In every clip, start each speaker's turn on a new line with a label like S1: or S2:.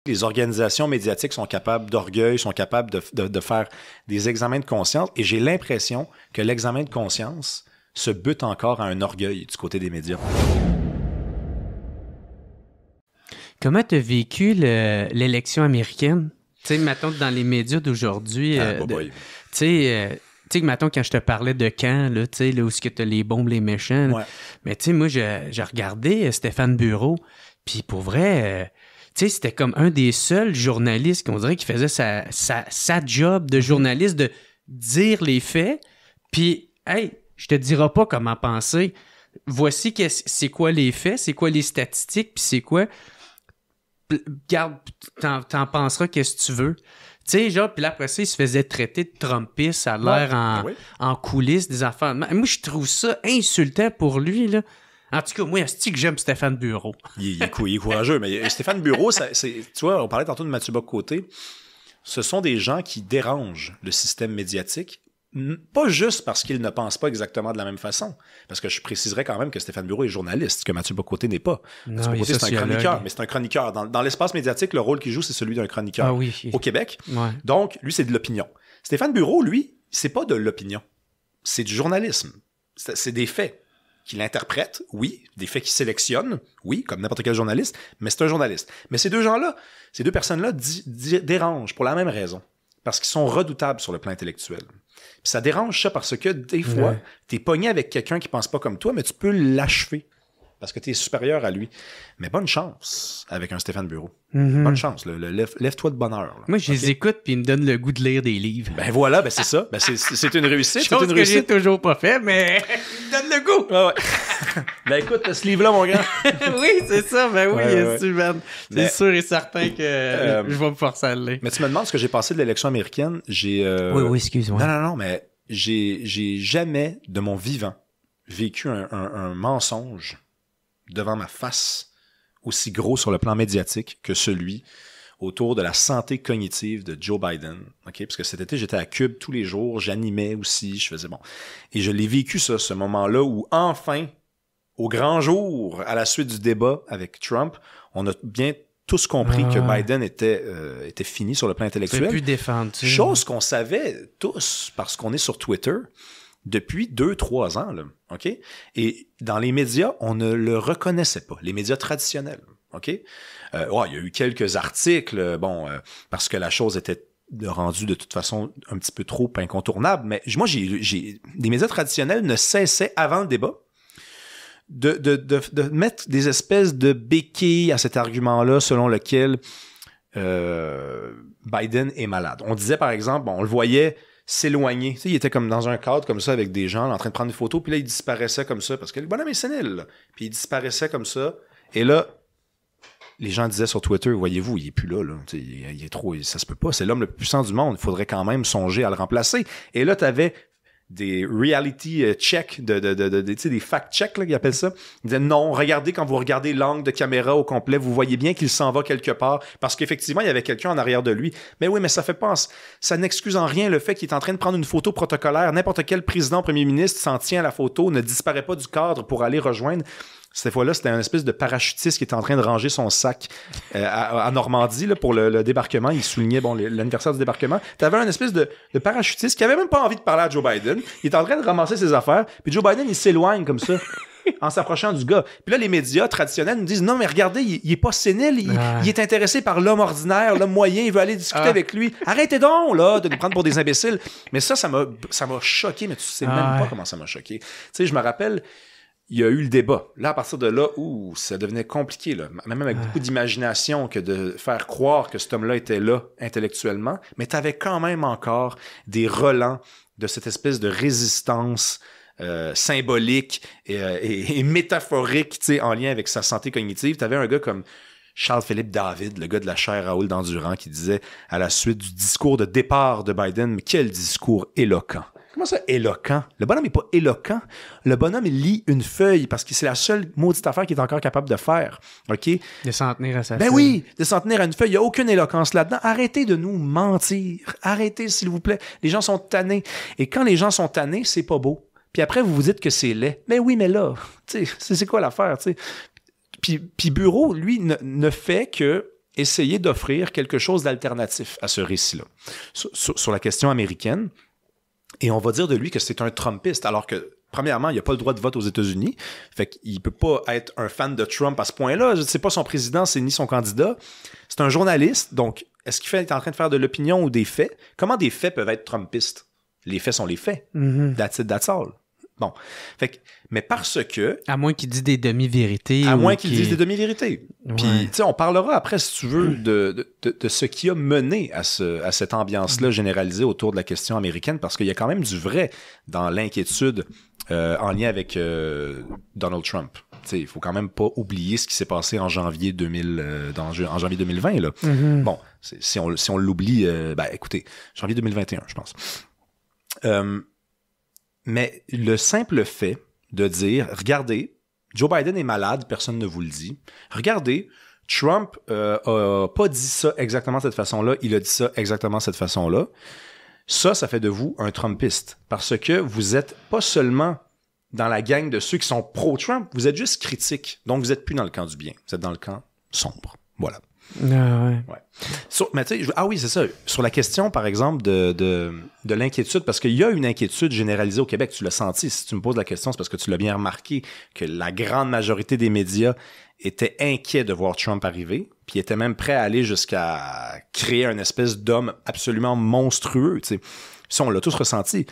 S1: Les organisations médiatiques sont capables d'orgueil, sont capables de faire des examens de conscience. Et j'ai l'impression que l'examen de conscience se bute encore à un orgueil du côté des médias.
S2: Comment tu as vécu l'élection américaine? Tu sais, mettons, dans les médias d'aujourd'hui, tu sais, mettons, quand je te parlais de Caen, là, tu sais, là, où est-ce que tu as les bons, les méchants,
S1: Ouais.
S2: mais tu sais, moi, j'ai regardé Stéphane Bureau, puis pour vrai, tu sais, c'était comme un des seuls journalistes qu'on dirait qui faisait sa job de journaliste, de dire les faits, puis, hey, je te dirai pas comment penser. Voici c'est quoi les faits, c'est quoi les statistiques, puis c'est quoi... Garde, t'en penseras qu'est-ce que tu veux. Tu sais, genre, puis là, après ça, il se faisait traiter de Trumpiste, ça a l'air en coulisses des affaires. Moi, je trouve ça insultant pour lui, là. En tout cas, moi, c'est que j'aime Stéphane Bureau.
S1: Il est courageux, mais Stéphane Bureau, tu vois, on parlait tantôt de Mathieu Bock-Côté. Ce sont des gens qui dérangent le système médiatique, pas juste parce qu'ils ne pensent pas exactement de la même façon. Parce que je préciserais quand même que Stéphane Bureau est journaliste, que Mathieu Bock-Côté n'est pas. Mathieu Bock-Côté, c'est un chroniqueur, mais c'est un chroniqueur. Dans l'espace médiatique, le rôle qu'il joue, c'est celui d'un chroniqueur au Québec.
S2: Ouais.
S1: Donc, lui, c'est de l'opinion. Stéphane Bureau, lui, c'est pas de l'opinion. C'est du journalisme. C'est des faits qu'il interprète, oui, des faits qu'il sélectionne, oui, comme n'importe quel journaliste, mais c'est un journaliste. Mais ces deux personnes-là dérangent pour la même raison. Parce qu'ils sont redoutables sur le plan intellectuel. Puis ça dérange ça parce que des fois, t'es pogné avec quelqu'un qui pense pas comme toi, mais tu peux l'achever parce que t'es supérieur à lui. Mais bonne chance avec un Stéphane Bureau. Mm-hmm. Bonne chance. Lève-toi de bonne heure. Là.
S2: Moi, je les écoute puis ils me donnent le goût de lire des livres.
S1: Ben voilà, ben c'est ça. Ben c'est une réussite.
S2: Chose que j'ai toujours pas fait, mais ils me donnent le goût.
S1: Ah ouais. Ben écoute, ce livre-là, mon gars.
S2: Oui, c'est ça. Ben oui, c'est sûr et certain que je vais me forcer à le lire.
S1: Mais tu me demandes ce que j'ai passé de l'élection américaine.
S2: Oui, excuse-moi.
S1: Non, mais j'ai jamais de mon vivant vécu un mensonge devant ma face aussi gros sur le plan médiatique que celui autour de la santé cognitive de Joe Biden. Okay? Parce que cet été, j'étais à Cube tous les jours, j'animais aussi, je faisais bon. Et je l'ai vécu ce moment-là où enfin, au grand jour, à la suite du débat avec Trump, on a bien tous compris que Biden était fini sur le plan intellectuel.
S2: Plus défendu.
S1: Chose qu'on savait tous parce qu'on est sur Twitter depuis 2-3 ans, là, OK? Et dans les médias, on ne le reconnaissait pas, les médias traditionnels, OK? Il y a eu quelques articles, parce que la chose était rendue de toute façon un petit peu trop incontournable, mais moi, les médias traditionnels ne cessaient avant le débat de mettre des espèces de béquilles à cet argument-là selon lequel Biden est malade. On disait, par exemple, on le voyait s'éloigner. Tu sais, il était comme dans un cadre comme ça avec des gens là, en train de prendre des photos, puis là, il disparaissait comme ça, parce que le bonhomme est sénile, là. Puis il disparaissait comme ça. Et là, les gens disaient sur Twitter, voyez-vous, il est plus là. Tu sais, il est trop... Ça se peut pas. C'est l'homme le plus puissant du monde. Il faudrait quand même songer à le remplacer. Et là, t'avais des reality checks, tu sais, des fact-checks, là, qu'ils appellent ça. Ils disaient, non, regardez, quand vous regardez l'angle de caméra au complet, vous voyez bien qu'il s'en va quelque part, parce qu'effectivement, il y avait quelqu'un en arrière de lui. Mais oui, mais ça n'excuse en rien le fait qu'il est en train de prendre une photo protocolaire. N'importe quel président, premier ministre s'en tient à la photo, ne disparaît pas du cadre pour aller rejoindre. Cette fois-là, c'était un espèce de parachutiste qui était en train de ranger son sac à Normandie là, pour le débarquement. Il soulignait l'anniversaire du débarquement. T'avais un espèce de parachutiste qui avait même pas envie de parler à Joe Biden. Il est en train de ramasser ses affaires. Puis Joe Biden, il s'éloigne comme ça en s'approchant du gars. Puis là, les médias traditionnels nous disent « Non, mais regardez, il est pas sénile. Il est intéressé par l'homme ordinaire, l'homme moyen. Il veut aller discuter avec lui. Arrêtez donc là de nous prendre pour des imbéciles. » Mais ça m'a choqué. Mais tu sais même pas comment ça m'a choqué. Tu sais, je me rappelle... Il y a eu le débat. Là, à partir de là, ça devenait compliqué, là. Même avec beaucoup d'imagination que de faire croire que cet homme-là était là intellectuellement. Mais tu avais quand même encore des relents de cette espèce de résistance symbolique et métaphorique, tu sais, en lien avec sa santé cognitive. Tu avais un gars comme Charles-Philippe David, le gars de la chaire Raoul d'Endurant, qui disait à la suite du discours de départ de Biden, mais quel discours éloquent. Comment ça, éloquent? Le bonhomme n'est pas éloquent. Le bonhomme, il lit une feuille parce que c'est la seule maudite affaire qu'il est encore capable de faire. OK?
S2: De s'en tenir à sa feuille.
S1: Ben oui, de s'en tenir à une feuille. Il n'y a aucune éloquence là-dedans. Arrêtez de nous mentir. Arrêtez, s'il vous plaît. Les gens sont tannés. Et quand les gens sont tannés, c'est pas beau. Puis après, vous vous dites que c'est laid. Mais oui, mais là, tu sais, c'est quoi l'affaire, tu sais? Puis Bureau, lui, ne fait que essayer d'offrir quelque chose d'alternatif à ce récit-là sur la question américaine. Et on va dire de lui que c'est un Trumpiste, alors que, premièrement, il n'a pas le droit de vote aux États-Unis. Fait qu'il peut pas être un fan de Trump à ce point-là. C'est pas son président, c'est ni son candidat. C'est un journaliste. Donc, est-ce qu'il est en train de faire de l'opinion ou des faits? Comment des faits peuvent être Trumpistes? Les faits sont les faits. That's it, that's all. Bon. Fait que, mais parce que...
S2: À moins qu'il dise des demi-vérités.
S1: À moins qu'il dise des demi-vérités.
S2: Ouais.
S1: Puis, tu sais, on parlera après, si tu veux, de ce qui a mené à cette ambiance-là généralisée autour de la question américaine, parce qu'il y a quand même du vrai dans l'inquiétude en lien avec Donald Trump. Tu sais, il faut quand même pas oublier ce qui s'est passé en janvier 2020, là. Bon, si on l'oublie, écoutez, janvier 2021, je pense. Mais le simple fait de dire, regardez, Joe Biden est malade, personne ne vous le dit. Regardez, Trump a pas dit ça exactement de cette façon-là, il a dit ça exactement de cette façon-là. Ça fait de vous un Trumpiste. Parce que vous êtes pas seulement dans la gang de ceux qui sont pro-Trump, vous êtes juste critique. Donc, vous êtes plus dans le camp du bien. Vous êtes dans le camp sombre. Voilà.
S2: Ah ouais.
S1: Mais tu sais, oui, c'est ça. Sur la question, par exemple, de l'inquiétude, parce qu'il y a une inquiétude généralisée au Québec, tu l'as senti. Si tu me poses la question, c'est parce que tu l'as bien remarqué que la grande majorité des médias étaient inquiets de voir Trump arriver, puis étaient même prêts à aller jusqu'à créer une espèce d'homme absolument monstrueux. Tu sais. Ça, on l'a tous ressenti.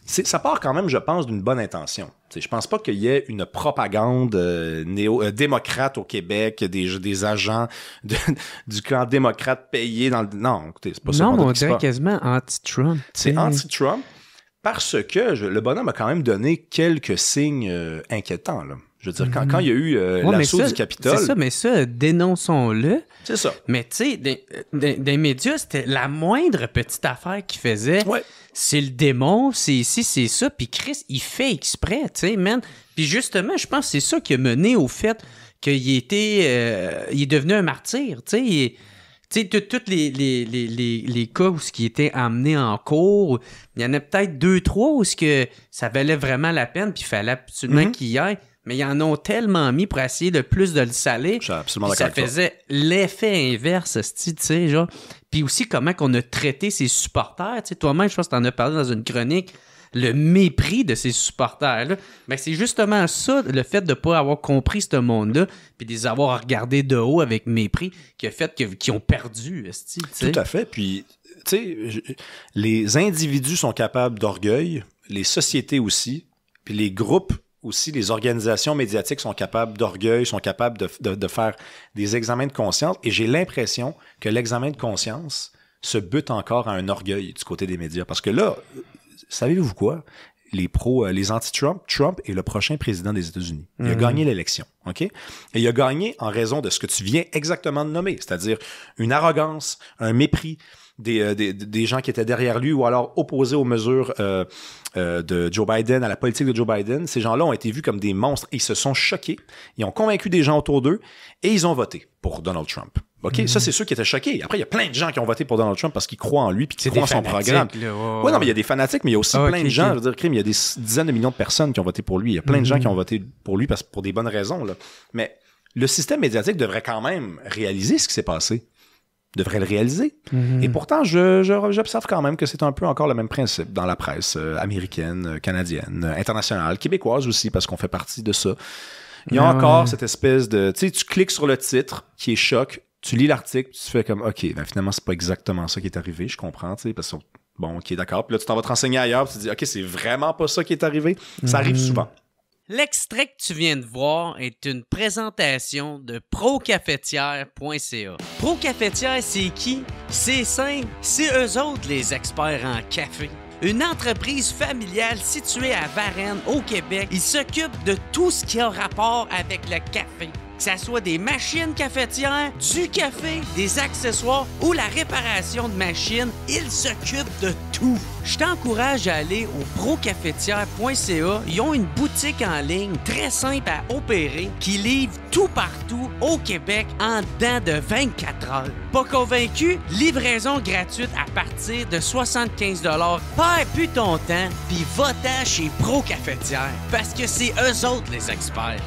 S1: Ça part quand même, je pense, d'une bonne intention. Je pense pas qu'il y ait une propagande démocrate au Québec, des agents du clan démocrate payés dans le... Non, écoutez, c'est pas ça.
S2: Non, mais on dirait quasiment anti-Trump.
S1: C'est anti-Trump parce que le bonhomme a quand même donné quelques signes inquiétants, là. Je veux dire, quand il y a eu l'assaut du Capitole...
S2: C'est ça, mais ça, dénonçons-le.
S1: C'est ça.
S2: Mais tu sais, des médias, c'était la moindre petite affaire qu'il faisait. Ouais. C'est le démon, c'est ici, c'est ça. Puis Chris, il fait exprès, tu sais, man. Puis justement, je pense que c'est ça qui a mené au fait qu'il était... il est devenu un martyr, tu sais. Tu sais, tous les cas où ce qui était amené en cours, il y en a peut-être 2-3 où ce que ça valait vraiment la peine, puis il fallait absolument qu'il y aille. Mais ils en ont tellement mis pour essayer de plus de le saler.
S1: Je suis absolument d'accord avec
S2: ça faisait l'effet inverse, tu sais, genre. Puis aussi, comment qu'on a traité ses supporters. Tu sais, toi-même, je pense que t'en as parlé dans une chronique, le mépris de ces supporters-là. Ben, c'est justement ça, le fait de ne pas avoir compris ce monde-là, puis de les avoir regardés de haut avec mépris, qui a fait qu'ils ont perdu, tu sais.
S1: Tout à fait. Puis, tu sais, les individus sont capables d'orgueil, les sociétés aussi, puis les groupes aussi, les organisations médiatiques sont capables d'orgueil, sont capables de faire des examens de conscience. Et j'ai l'impression que l'examen de conscience se bute encore à un orgueil du côté des médias. Parce que là, savez-vous quoi? Les anti-Trump, Trump est le prochain président des États-Unis. Il a gagné l'élection, OK? Et il a gagné en raison de ce que tu viens exactement de nommer, c'est-à-dire une arrogance, un mépris des gens qui étaient derrière lui ou alors opposés aux mesures de Joe Biden, à la politique de Joe Biden. Ces gens-là ont été vus comme des monstres. Ils se sont choqués. Ils ont convaincu des gens autour d'eux et ils ont voté pour Donald Trump. OK? Ça, c'est ceux qui étaient choqués. Après, il y a plein de gens qui ont voté pour Donald Trump parce qu'ils croient en lui puis qu'ils croient en son programme. Oui, non, mais il y a des fanatiques, mais il y a aussi plein de gens. Je veux dire, il y a des dizaines de millions de personnes qui ont voté pour lui. Il y a plein de gens qui ont voté pour lui pour des bonnes raisons, là. Mais le système médiatique devrait quand même réaliser ce qui s'est passé. Devrait le réaliser. Et pourtant, j'observe quand même que c'est un peu encore le même principe dans la presse américaine, canadienne, internationale, québécoise aussi, parce qu'on fait partie de ça. Il y a encore cette espèce de... Tu sais, tu cliques sur le titre qui est choc, tu lis l'article, tu fais comme, OK, ben finalement, c'est pas exactement ça qui est arrivé, je comprends, tu sais, parce que, bon, OK, d'accord. Puis là, tu t'en vas te renseigner ailleurs, puis tu te dis, OK, c'est vraiment pas ça qui est arrivé. Ça arrive souvent.
S2: L'extrait que tu viens de voir est une présentation de procafetière.ca. Procafetière, c'est qui? C'est simple, c'est eux autres les experts en café. Une entreprise familiale située à Varennes, au Québec. Ils s'occupent de tout ce qui a rapport avec le café. Que ça soit des machines cafetières, du café, des accessoires ou la réparation de machines, ils s'occupent de tout. Je t'encourage à aller au procafetière.ca. Ils ont une boutique en ligne très simple à opérer qui livre tout partout au Québec en dedans de 24 heures. Pas convaincu? Livraison gratuite à partir de 75 $. Perds plus ton temps puis va-t'en chez Procafetière parce que c'est eux autres les experts.